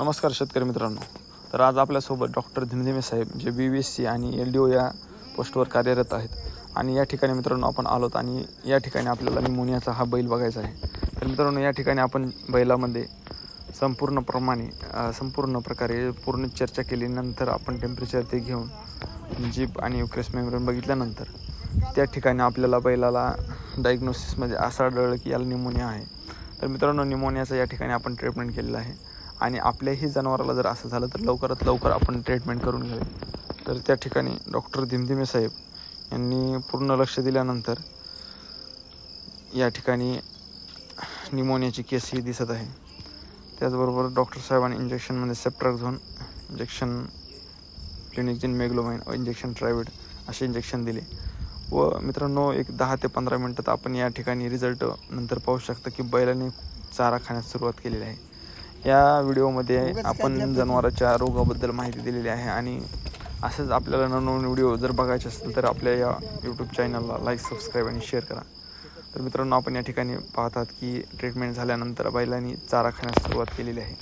नमस्कार शेतकरी मित्रांनो. तर आज आपल्यासोबत डॉक्टर धिमधिमे साहेब जे BVSC आणि LDO या पोस्टवर कार्यरत आहेत. आणि या ठिकाणी मित्रांनो आपण आलोत आणि या ठिकाणी आपल्याला निमोनियाचा हा बैल बघायचा आहे. तर मित्रांनो या ठिकाणी आपण बैलामध्ये संपूर्ण प्रकारे पूर्ण चर्चा केल्यानंतर आपण टेम्परेचर ते घेऊन जीप आणि युक्रेस मेम्ब्रेन बघितल्यानंतर त्या ठिकाणी आपल्याला बैलाला डायग्नोसिसमध्ये असं आढळलं की याला निमोनिया आहे. तर मित्रांनो निमोनियाचा या ठिकाणी आपण ट्रीटमेंट केलेलं आहे आणि आपल्याही जनावराला जर असं झालं तर लवकरात लवकर आपण ट्रीटमेंट करून घ्यावी. तर त्या ठिकाणी डॉक्टर धिमधिमे साहेब यांनी पूर्ण लक्ष दिल्यानंतर या ठिकाणी निमोनियाची केस ही दिसत आहे. त्याचबरोबर डॉक्टर साहेबांनी इंजेक्शनमध्ये सेप्ट्राक्झोन इंजेक्शन, क्लिनिकजिन मेग्लोमाइन व इंजेक्शन ट्रायवेड असे इंजेक्शन दिले. व मित्रांनो एक 10 ते 15 मिनटात आपण या ठिकाणी रिझल्ट नंतर पाहू शकता की बैलाने चारा खाण्यास सुरुवात केलेली आहे. या व्हिडिओमध्ये आपण जनावरांच्या रोगाबद्दल माहिती दिलेली आहे आणि असंच आपल्याला नवनवीन व्हिडिओ जर बघायचे असतील तर आपल्या या यूट्यूब चॅनलला लाईक, सबस्क्राईब आणि शेअर करा. तर मित्रांनो आपण या ठिकाणी पाहतात की ट्रीटमेंट झाल्यानंतर बैलांनी चारा खाण्यास सुरुवात केलेली आहे.